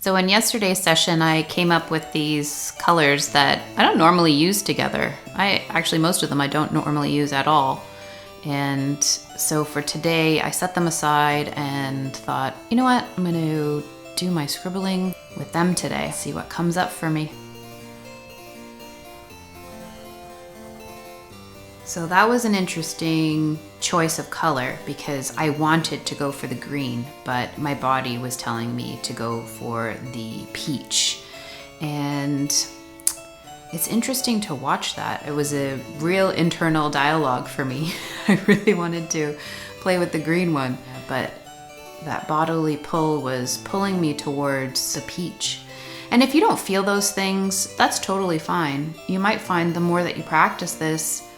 So in yesterday's session, I came up with these colors that I don't normally use together. Most of them I don't normally use at all. And so for today, I set them aside and thought, you know what, I'm gonna do my scribbling with them today, see what comes up for me. So that was an interesting choice of color because I wanted to go for the green, but my body was telling me to go for the peach. And it's interesting to watch that. It was a real internal dialogue for me. I really wanted to play with the green one, but that bodily pull was pulling me towards the peach. And if you don't feel those things, that's totally fine. You might find the more that you practice this,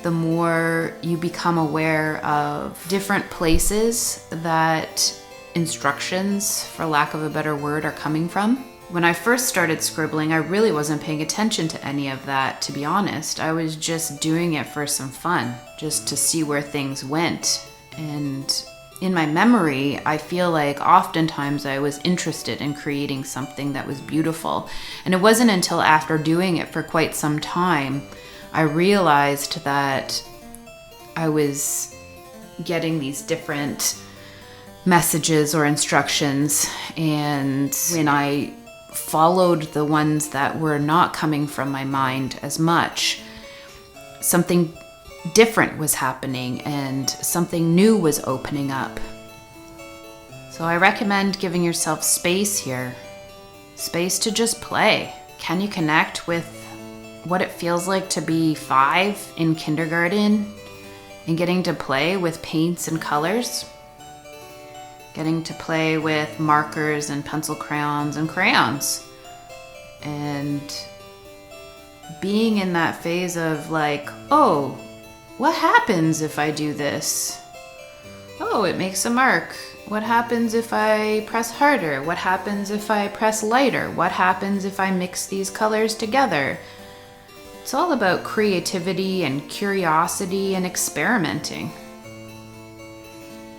the more you become aware of different places that instructions, for lack of a better word, are coming from. When I first started scribbling, I really wasn't paying attention to any of that, to be honest. I was just doing it for some fun, just to see where things went. And in my memory, I feel like oftentimes I was interested in creating something that was beautiful. And it wasn't until after doing it for quite some time I realized that I was getting these different messages or instructions, and when I followed the ones that were not coming from my mind as much, something different was happening and something new was opening up. So I recommend giving yourself space here, space to just play. Can you connect with what it feels like to be 5 in kindergarten and getting to play with paints and colors? Getting to play with markers and pencil crayons and crayons. And being in that phase of like, oh, what happens if I do this? Oh, it makes a mark. What happens if I press harder? What happens if I press lighter? What happens if I mix these colors together? It's all about creativity and curiosity and experimenting.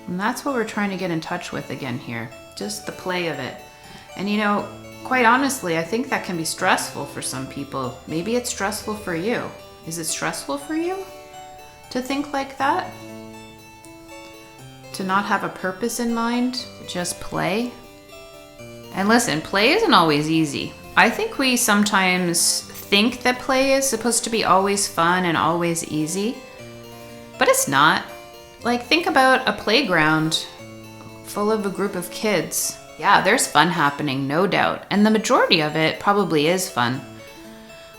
And that's what we're trying to get in touch with again here, just the play of it. And you know, quite honestly, I think that can be stressful for some people. Maybe it's stressful for you. Is it stressful for you to think like that? To not have a purpose in mind, just play? And listen, play isn't always easy. I think we sometimes think that play is supposed to be always fun and always easy, but it's not. Like, think about a playground full of a group of kids. Yeah, there's fun happening, no doubt, and the majority of it probably is fun.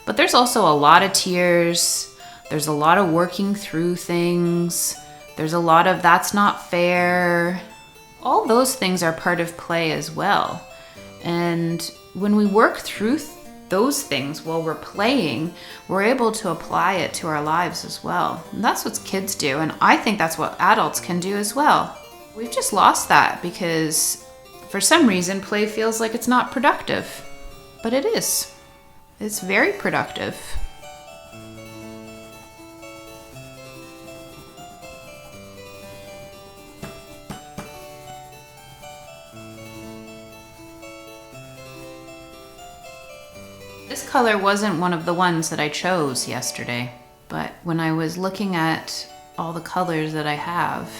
But there's also a lot of tears, there's a lot of working through things, there's a lot of that's not fair. All those things are part of play as well. And when we work through those things while we're playing, we're able to apply it to our lives as well. And that's what kids do, and I think that's what adults can do as well. We've just lost that because for some reason play feels like it's not productive, but it is. It's very productive. This color wasn't one of the ones that I chose yesterday, but when I was looking at all the colors that I have,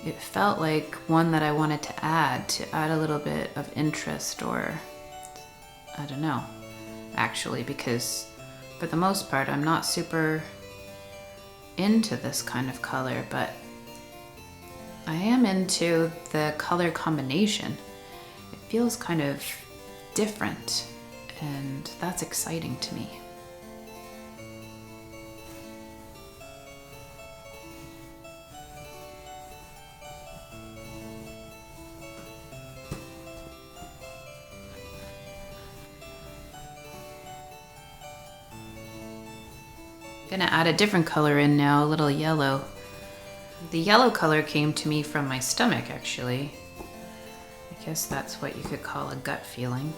it felt like one that I wanted to add a little bit of interest, or I don't know, actually, because for the most part I'm not super into this kind of color, but I am into the color combination. It feels kind of different, and that's exciting to me. I'm gonna add a different color in now, a little yellow. The yellow color came to me from my stomach, actually. I guess that's what you could call a gut feeling.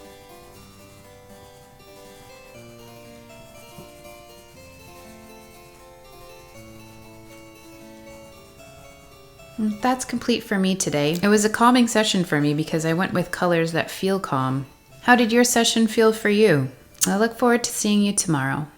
That's complete for me today. It was a calming session for me because I went with colors that feel calm. How did your session feel for you? I look forward to seeing you tomorrow.